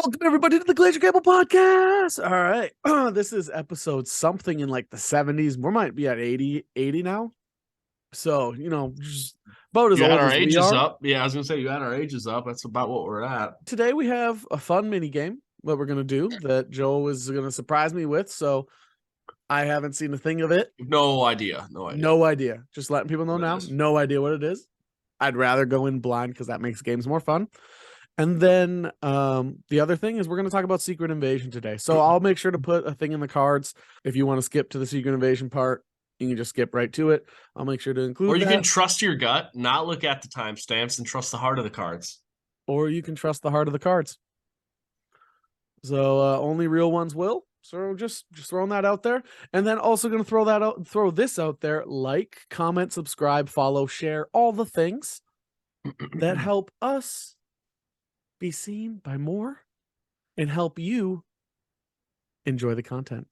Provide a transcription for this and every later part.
Welcome everybody to the Glacier Cable Podcast. All right. This is episode something in like the 70s. We might be at 80 now. So, just about as You had old our as we ages are. up. Yeah, I was gonna say you had our ages up. That's about what we're at. Today we have a fun mini game that we're gonna do that Joe is gonna surprise me with. So I haven't seen a thing of it. No idea. No idea. No idea. Just letting people know What it now. is. No idea what it is. I'd rather go in blind because that makes games more fun. And then the other thing is we're going to talk about Secret Invasion today. So I'll make sure to put a thing in the cards. If you want to skip to the Secret Invasion part, you can just skip right to it. I'll make sure to include Or you that. can trust your gut, not look at the timestamps, and trust the heart of the cards. Or you can trust the heart of the cards. So only real ones will. So just throwing that out there. And then also going to throw this out there. Like, comment, subscribe, follow, share, all the things that help us be seen by more and help you enjoy the content.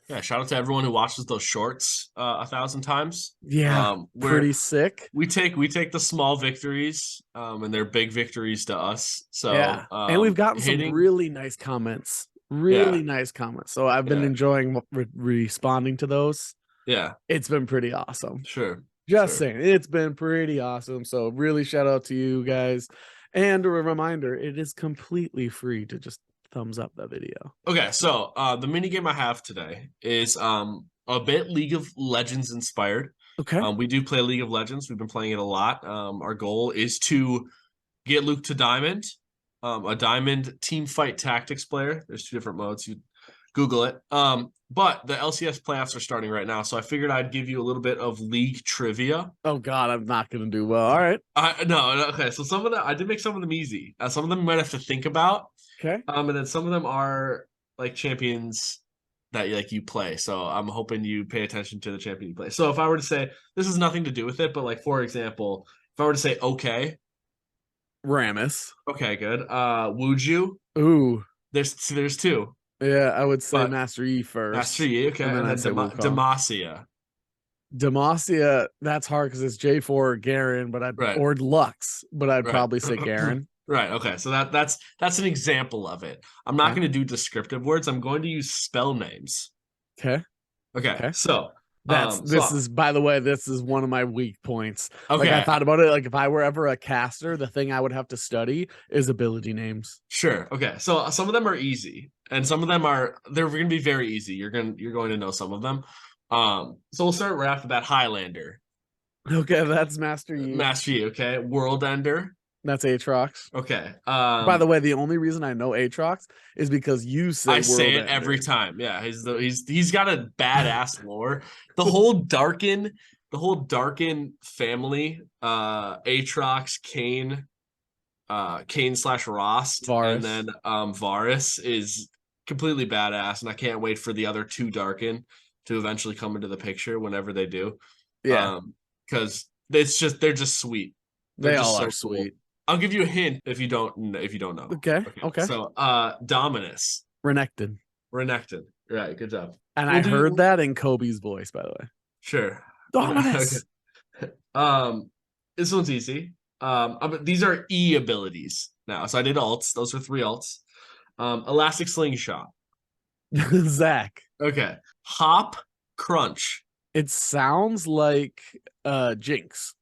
Yeah, shout out to everyone who watches those shorts 1,000 times. Yeah, pretty sick. We take the small victories, and they're big victories to us. So yeah, and we've gotten some really nice comments. Nice comments. So I've been enjoying responding to those. Yeah, it's been pretty awesome. Sure. Saying, it's been pretty awesome. So really shout out to you guys. And a reminder, it is completely free to just thumbs up that video. Okay, so the mini game I have today is a bit League of Legends inspired. Okay. We do play League of Legends. We've been playing it a lot. Our goal is to get Luke to Diamond, a Diamond team fight tactics player. There's 2 different modes. You Google it. But the LCS playoffs are starting right now, so I figured I'd give you a little bit of League trivia. Oh God, I'm not gonna do well. All right. No, okay. So some of them, I did make some of them easy. Some of them you might have to think about. Okay. And then some of them are like champions that you play. So I'm hoping you pay attention to the champion you play. So if I were to say this has nothing to do with it, but like for example, if I were to say okay, Rammus. Okay, good. Wuju. Ooh. There's 2. Yeah, I would say Master Yi first. Master Yi, okay. And then Demacia. Demacia, that's hard because it's J4 or Garen, but or Lux, but I'd probably say Garen. Right. Okay. So that's an example of it. I'm not going to do descriptive words. I'm going to use spell names. Okay. So this is, by the way, this is one of my weak points. Okay. Like I thought about it. Like if I were ever a caster, the thing I would have to study is ability names. Sure. Okay. So some of them are easy, and some of them they're going to be very easy. You're going to know some of them. So we'll start right after that. Highlander. Okay, that's Master Yi. Master Yi. Okay. World Ender. That's Aatrox. Okay. By the way, the only reason I know Aatrox is because you say I say it every time. Yeah, he's got a badass lore. The whole Darkin family, Aatrox, Kayn, Kayn/Rost, Varus. And then Varus is completely badass, and I can't wait for the other 2 Darkin to eventually come into the picture whenever they do. Yeah, because they're just sweet. They all are sweet. Cool. I'll give you a hint if you don't know. Okay. So Dominus. Renekton. Right, good job. And I heard that in Kobe's voice, by the way. Sure. Dominus. Okay. This one's easy. These are E abilities now. So I did alts. Those are 3 alts. Elastic Slingshot. Zach. Okay. Hop Crunch. It sounds like Jinx.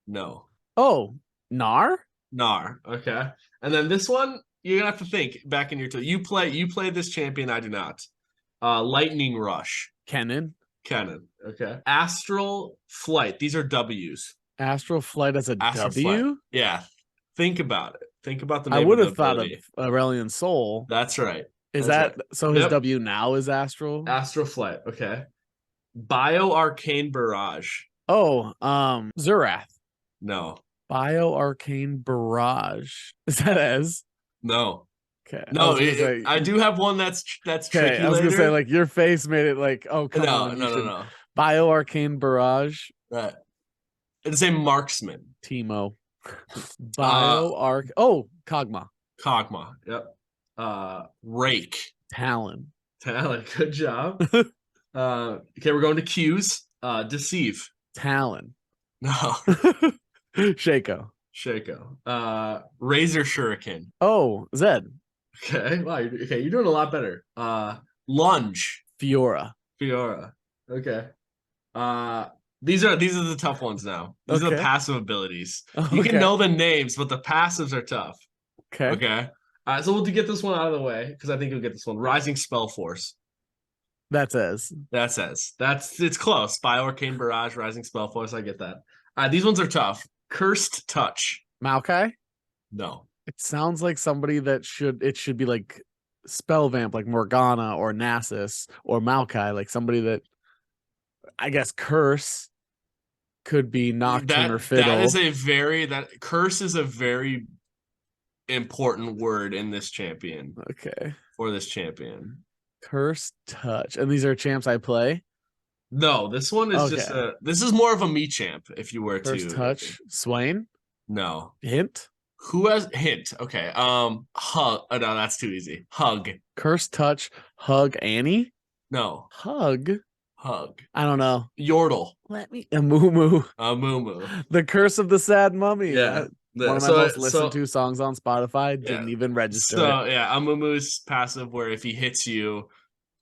No. Oh, Gnar? Gnar. Okay. And then this one, you're gonna have to think back in your toe. You play this champion, I do not. Lightning Rush. Kennen. Okay. Astral Flight. These are W's. Astral Flight as a W? Flight. Yeah. Think about it. Think about the name. I would have thought of Aurelion Soul. That's right. His W now is Astral? Astral Flight. Okay. Bio Arcane Barrage. Oh, Zurath. No. Bio Arcane Barrage. Is that Ez? No. Okay. No, I do have one that's tricky. I was gonna say, like, your face made it like, oh, come on. No. Bio Arcane Barrage. Right. It's a Marksman. Timo. Bio Arc. Oh, Kog'Maw. Yep. Rake. Talon. Good job. Okay, we're going to Q's. Deceive. Talon. No. Shaco. Razor Shuriken. Oh, Zed. Okay. Wow. You're doing a lot better. Lunge. Fiora. Fiora. Okay. Uh, these are the tough ones now. These are the Okay. passive abilities. You can Okay. know the names, but the passives are tough. Okay. Okay. So we'll get this one out of the way because I think you'll get this one. Rising Spell Force. That says. It's close. Bio Arcane Barrage, Rising Spell Force. I get that. These ones are tough. Cursed Touch. Maokai? No. It sounds like somebody that should be like spell vamp, like Morgana or Nasus or Maokai, like somebody that I guess curse could be Nocturne or Fiddle. That curse is a very important word in this champion. Okay. For this champion. Curse touch. And these are champs I play? No, this one is this is more of a me champ if you were Curse to touch. Swain? No. Hint? Who has hint? Okay. Hug. Oh, no, that's too easy. Hug. Curse touch. Hug Annie? No. Hug. I don't know. Yordle. Let me a moo. Moo. The Curse of the Sad Mummy. Yeah. One of my most listened to songs on Spotify. Didn't even register. So yeah, Amumu's passive where if he hits you,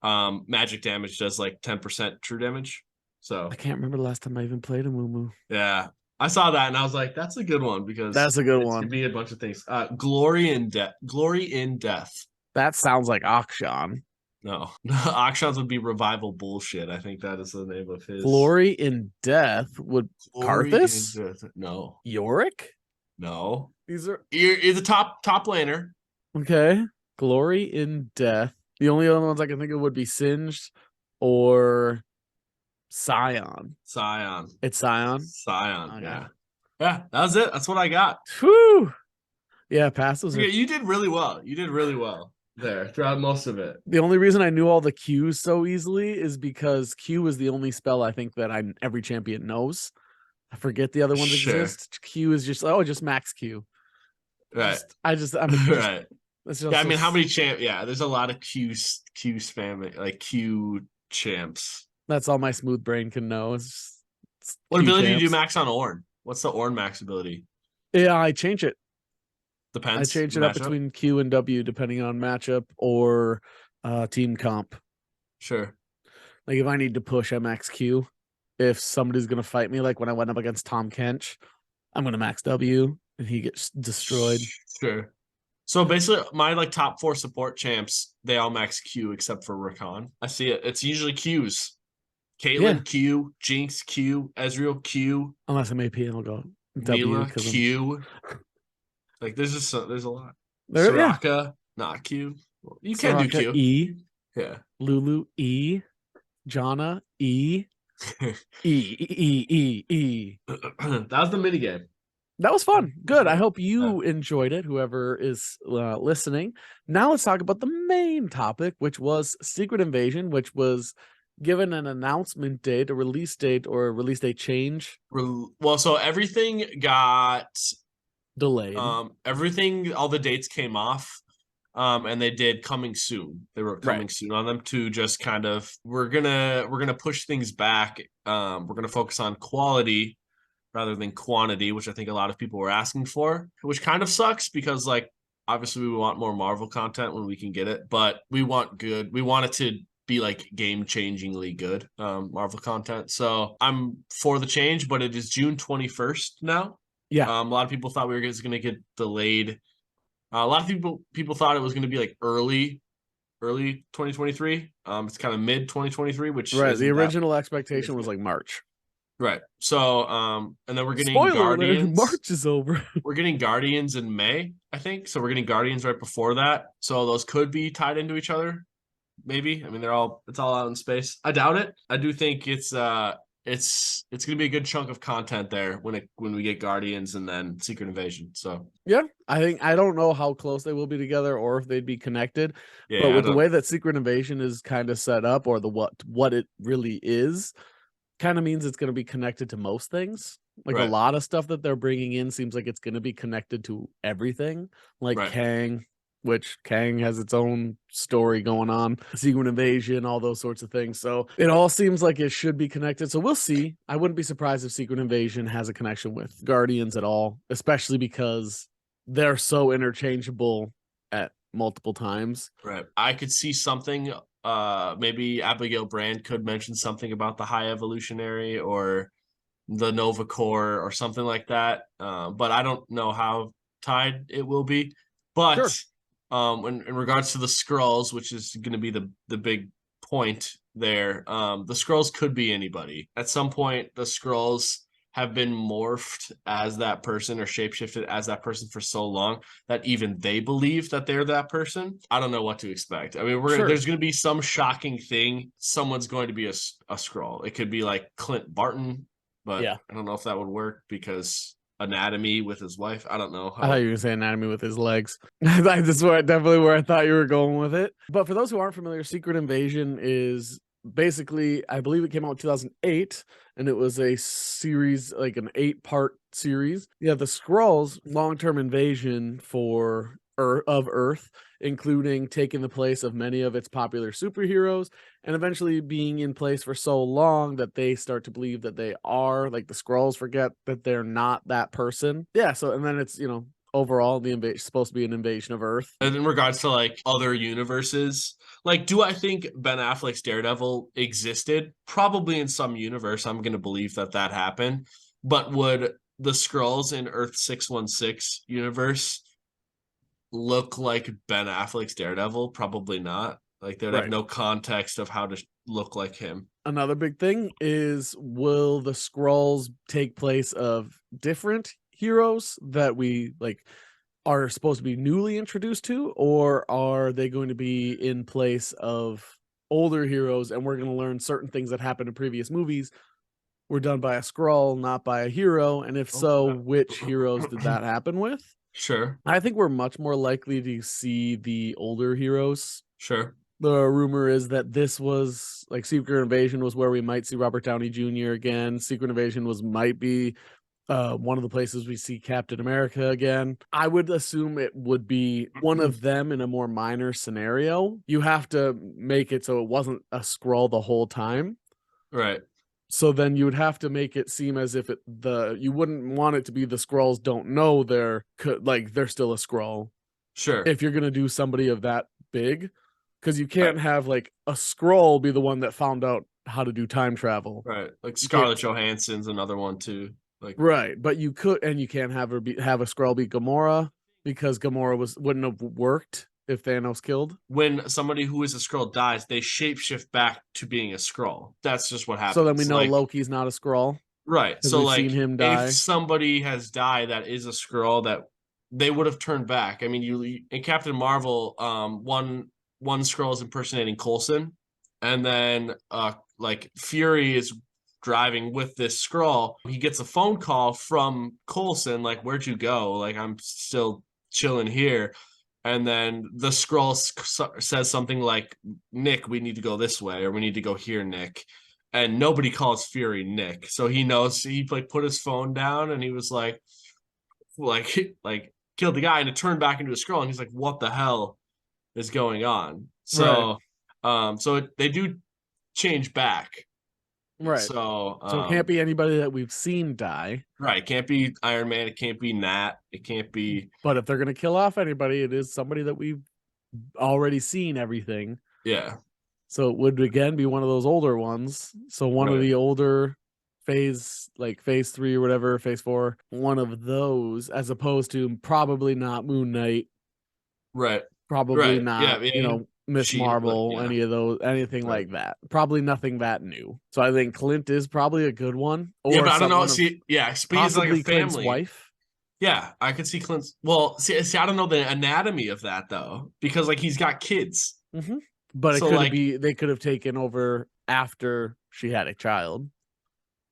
magic damage does like 10% true damage. So I can't remember the last time I even played a Moo. Yeah. I saw that and I was like, that's a good one because that's a good it one. Could be a bunch of things. Glory in Death. That sounds like Akshan. No, Akshans would be revival bullshit. I think that is the name of his. Glory in Death would Karthus? No. Yorick? No. These are is a top laner. Okay. Glory in Death. The only other ones I can think of would be Singed or Scion. It's Scion. Okay. Yeah. Yeah, that was it. That's what I got. Whew. Yeah, passives are... You did really well. There throughout most of it. The only reason I knew all the Qs so easily is because Q is the only spell I think that every champion knows. I forget the other ones exist. Q is just max Q. Right. I'm right. I mean, how many champ? Yeah, there's a lot of Q spam, like Q champs. That's all my smooth brain can know. What ability do you max on Ornn? What's the Ornn max ability? Yeah, I change it. Depends. I change it up between Q and W depending on matchup or team comp. Sure. Like if I need to push, I max Q. If somebody's gonna fight me, like when I went up against Tom Kench, I'm gonna max W and he gets destroyed. Sure. So basically, my like top 4 support champs, they all max Q except for Rakan. I see it. It's usually Qs. Caitlyn Q, Jinx Q, Ezreal Q. Unless I'm AP, and I'll go W because Q. Like there's a lot. There, Soraka, not Q. Well, you can do Q. E. Yeah. Lulu E. Janna E. E. That was the minigame. That was fun. Good. I hope you enjoyed it, whoever is listening. Now let's talk about the main topic, which was Secret Invasion, which was given an announcement date, a release date, or a release date change. Well, so everything got delayed. All the dates came off. And they did coming soon. They were coming soon on them to just kind of we're gonna push things back. We're gonna focus on quality rather than quantity, which I think a lot of people were asking for, which kind of sucks because like obviously we want more Marvel content when we can get it, but we want it to be like game-changingly good Marvel content. So I'm for the change, but it is June 21st now. Yeah. A lot of people thought we were just gonna get delayed. A lot of people thought it was going to be like early 2023. It's kind of mid 2023, which the original expectation was like March. Right. So and then we're getting Guardians. March is over. We're getting Guardians in May, I think. So we're getting Guardians right before that. So those could be tied into each other. Maybe. I mean, it's all out in space. I doubt it. I do think it's going to be a good chunk of content there when we get Guardians and then Secret Invasion. So yeah, I don't know how close they will be together or if they'd be connected. Yeah, but with the way that Secret Invasion is kind of set up, or the what it really is, kind of means it's going to be connected to most things. Like a lot of stuff that they're bringing in seems like it's going to be connected to everything. Like Kang, which Kang has its own story going on, Secret Invasion, all those sorts of things. So it all seems like it should be connected. So we'll see. I wouldn't be surprised if Secret Invasion has a connection with Guardians at all, especially because they're so interchangeable at multiple times. Right. I could see something. Maybe Abigail Brand could mention something about the High Evolutionary or the Nova Corps or something like that. But I don't know how tied it will be. But Sure. in regards to the Skrulls, which is going to be the big point there, the Skrulls could be anybody. At some point, the Skrulls have been morphed as that person or shapeshifted as that person for so long that even they believe that they're that person. I don't know what to expect. I mean, Sure. there's going to be some shocking thing. Someone's going to be a Skrull. It could be like Clint Barton, but Yeah. I don't know if that would work because anatomy with his wife. I don't know I thought how. you were going to say anatomy with his legs. That's definitely where I thought you were going with it. But for those who aren't familiar, Secret Invasion is basically, I believe it came out in 2008, and it was a series, like an 8-part series. Yeah, the Skrulls' long-term invasion of Earth, including taking the place of many of its popular superheroes, and eventually being in place for so long that they start to believe that they are, like the Skrulls forget that they're not that person. Yeah, so and then it's, overall the invasion supposed to be an invasion of Earth. And in regards to like other universes, like, do I think Ben Affleck's Daredevil existed? Probably in some universe, I'm going to believe that happened. But would the Skrulls in Earth 616 universe look like Ben Affleck's Daredevil? Probably not. Like, they'd have Right. no context of how to look like him. Another big thing is, will the Skrulls take place of different heroes that we like are supposed to be newly introduced to, or are they going to be in place of older heroes and we're going to learn certain things that happened in previous movies were done by a Skrull, not by a hero? And if so, which heroes did that happen with? Sure. I think we're much more likely to see the older heroes. Sure. The rumor is that this was like Secret Invasion was where we might see Robert Downey Jr. again. Secret Invasion might be one of the places we see Captain America again. I would assume it would be one of them in a more minor scenario. You have to make it so it wasn't a Skrull the whole time. Right. So then you would have to make it seem as if you wouldn't want it to be the Skrulls don't know they're still a Skrull. Sure. If you're gonna do somebody of that big, because you can't have like a Skrull be the one that found out how to do time travel. Right. Like Scarlett Johansson's another one too. Like, right, but you could, and you can't have have a Skrull be Gamora, because Gamora wouldn't have worked if Thanos killed. when somebody who is a Skrull dies, they shapeshift back to being a Skrull. That's just what happens. So then we know like, Loki's not a Skrull. right. So we've like seen him die. if somebody has died that is a Skrull, that they would have turned back. I mean, you in Captain Marvel, one Skrull is impersonating Coulson, and then like Fury is driving with this Skrull. He gets a phone call from Coulson, like, "Where'd you go?" Like, "I'm still chilling here." And then the Skrull says something like, "Nick, we need to go this way," or "We need to go here, Nick." And nobody calls Fury Nick, so he knows. He like put his phone down, and he was like killed the guy, and it turned back into a Skrull, and he's like, "What the hell is going on?" So, they do change back. Right. So it can't be anybody that we've seen die. Right. It can't be Iron Man. It can't be Nat. It can't be. But if they're gonna kill off anybody, it is somebody that we've already seen everything. Yeah. So it would again be one of those older ones. So one of the older phase 3 or whatever, phase 4, one of those, as opposed to probably not Moon Knight. Right. Probably not, Miss Marvel, anything like that. Probably nothing that new. So I think Clint is probably a good one. Or yeah, but I don't know. Speed is like a family. Clint's wife. Yeah, I could see Clint's. Well, see, I don't know the anatomy of that though, because like he's got kids. Mm-hmm. But it could be they could have taken over after she had a child.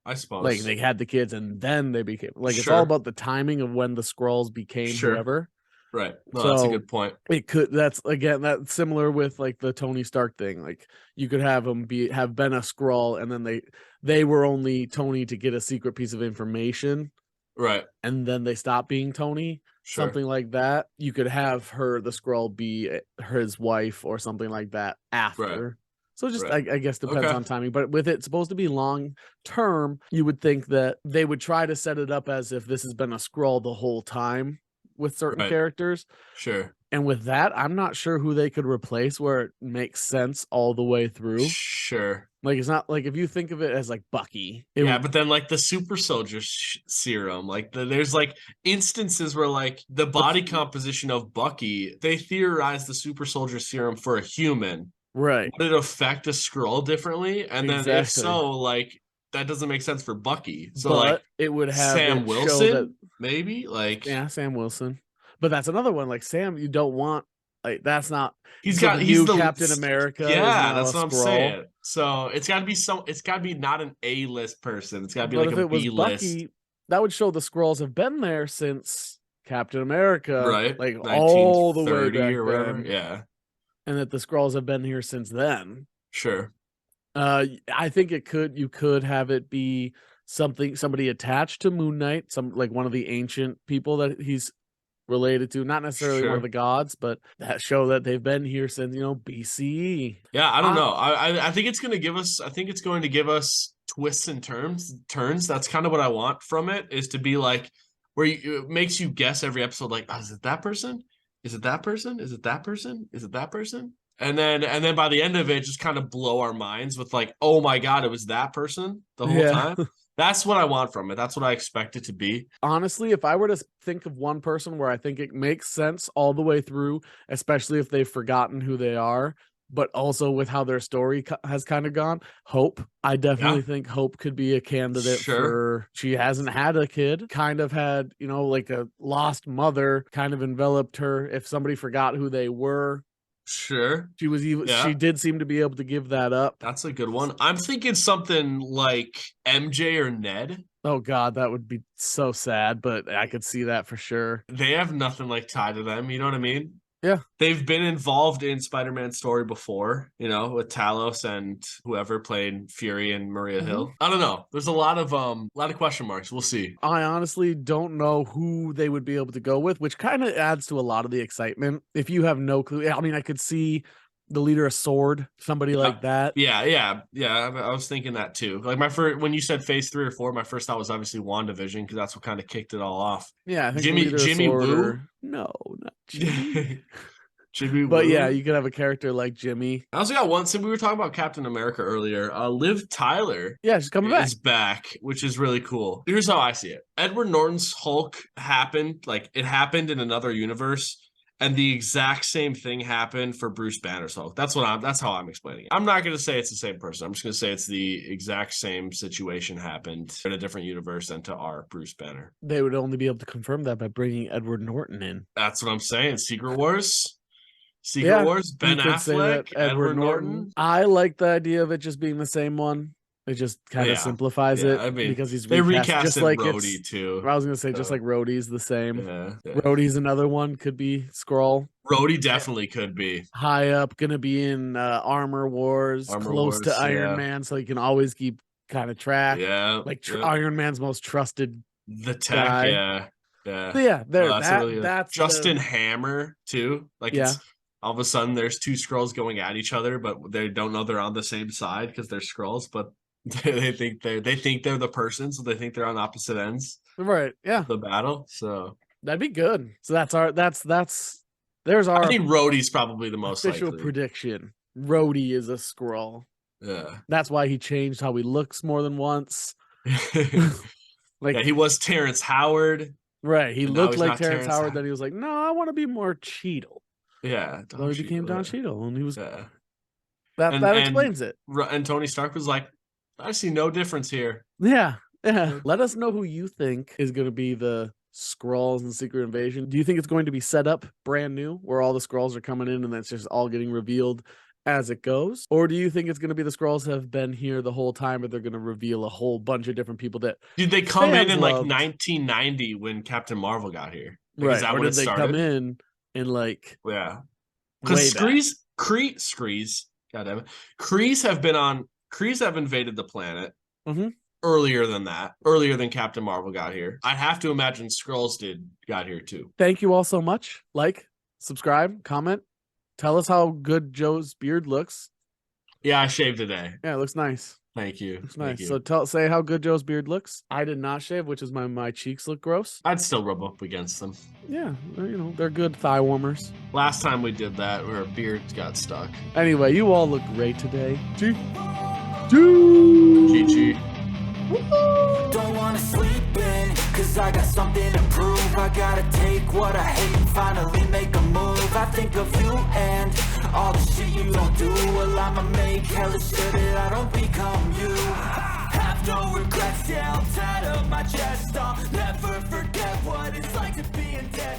I suppose. Like they had the kids and then they became it's all about the timing of when the Skrulls became whoever. Right. No, that's a good point. That's similar with like the Tony Stark thing. Like you could have been a Skrull, and then they were only Tony to get a secret piece of information. Right. And then they stopped being Tony. Something like that. You could have the Skrull be his wife or something like that after. Right. So just I guess depends on timing. But with it supposed to be long term, you would think that they would try to set it up as if this has been a Skrull the whole time with certain characters. Sure. And with that, I'm not sure who they could replace where it makes sense all the way through. Sure. Like, it's not like if you think of it as like Bucky. Yeah, but then like the super soldier serum, like there's like instances where like the body composition of Bucky, they theorize the super soldier serum for a human. right. Would it affect a Skrull differently? And then if Exactly. so, like that doesn't make sense for Bucky. So like But it would have Sam it show that, Wilson, maybe like yeah, Sam Wilson. But that's another one. Like Sam, you don't want, like, that's not, so the he's new the Captain America is yeah, now a that's what I'm Skrull. saying. So it's gotta be not an A-list person. It's gotta be But like if a it was B-list. Bucky, that would show the Skrulls have been there since Captain America, Right, like all the way 1930 back or whatever. then, Yeah, and that the Skrulls have been here since then. sure. I think you could have it be somebody attached to Moon Knight, some like one of the ancient people that he's related to, not necessarily one of Sure. the gods, but that show that they've been here since, BCE. Yeah, I don't know. I think it's gonna give us. I think it's going to give us twists and turns. That's kind of what I want from it. Is to be like where it makes you guess every episode. Like, oh, is it that person? Is it that person? Is it that person? Is it that person? And then by the end of it, just kind of blow our minds with like, oh my god, it was that person the whole Yeah. time. That's what I want from it. That's what I expect it to be. Honestly, if I were to think of one person where I think it makes sense all the way through, especially if they've forgotten who they are, but also with how their story has kind of gone, Hope. I definitely Yeah, think Hope could be a candidate sure, she hasn't had a kid, kind of had, like a lost mother kind of enveloped her. If somebody forgot who they were, sure. she Yeah. did seem to be able to give that up. That's a good one. I'm thinking something like MJ or Ned. Oh God, that would be so sad, but I could see that for sure. They have nothing like tied to them. You know what I mean? Yeah. They've been involved in Spider-Man's story before, with Talos and whoever played Fury and Maria Hill. I don't know. There's a lot of question marks. We'll see. I honestly don't know who they would be able to go with, which kind of adds to a lot of the excitement. If you have no clue, I mean, I could see the leader of Sword, somebody like that. Yeah. I was thinking that too. Like when you said Phase 3 or 4, my first thought was obviously WandaVision because that's what kind of kicked it all off. Yeah, I think Jimmy Sword Woo. No, not Jimmy. Jimmy But Woo. yeah, you could have a character like Jimmy. I also got one. So we were talking about Captain America earlier. Liv Tyler, yeah, she's coming is back, which is really cool. Here's how I see it: Edward Norton's Hulk happened, like it happened in another universe, and the exact same thing happened for Bruce Banner's Hulk. That's how I'm explaining it. I'm not going to say it's the same person. I'm just going to say it's the exact same situation happened in a different universe than to our Bruce Banner. They would only be able to confirm that by bringing Edward Norton in. That's what I'm saying. Secret Wars. Wars, Ben Affleck, Edward Norton. I like the idea of it just being the same one. It just kind of simplifies it. I mean, because they recasted just like Rhodey too. I was gonna say, just like Rhodey's the same. Yeah. Rhodey's another one, could be Skrull. Rhodey definitely could be high up, gonna be in Armor Wars, close to Iron Man, so you can always keep kind of track. Yeah, Iron Man's most trusted tech guy. Yeah. So yeah, that's Justin Hammer too. Like it's all of a sudden there's two Skrulls going at each other, but they don't know they're on the same side because they're Skrulls, but they think they're the person, so they think they're on opposite ends. Right. Yeah. The battle. So that'd be good. So there's our I think Rhodey's probably the most official likely prediction. Rhodey is a Skrull. Yeah. That's why he changed how he looks more than once. He was Terrence Howard. Right. He looked like Terrence Howard. Then he was like, no, I want to be more Cheadle. Yeah. So he became Don Cheadle, and he was. Yeah. That explains it. And Tony Stark was like, I see no difference here. Yeah. Let us know who you think is going to be the Skrulls in Secret Invasion. Do you think it's going to be set up brand new, where all the Skrulls are coming in and that's just all getting revealed as it goes? Or do you think it's going to be the Skrulls have been here the whole time, but they're going to reveal a whole bunch of different people that did they come in like 1990 when Captain Marvel got here? Like, right. Or did they come in like because Skrees, goddamn it, Krees have invaded the planet earlier than Captain Marvel got here. I'd have to imagine Skrulls got here too. Thank you all so much. Like, subscribe, comment, tell us how good Joe's beard looks. Yeah, I shaved today. Yeah, it looks nice. Thank you. It's Thank nice. you. So say how good Joe's beard looks. I did not shave, which is my cheeks look gross. I'd still rub up against them. Yeah, they're good thigh warmers. Last time we did that, our beards got stuck. Anyway, you all look great today. GG. Don't wanna sleep in, cause I got something to prove. I gotta take what I hate and finally make a move. I think of you and all the shit you don't do. Well, I'ma make hella sure that I don't become you. Have no regrets, yeah, I'm tired of my chest. I'll never forget what it's like to be in debt.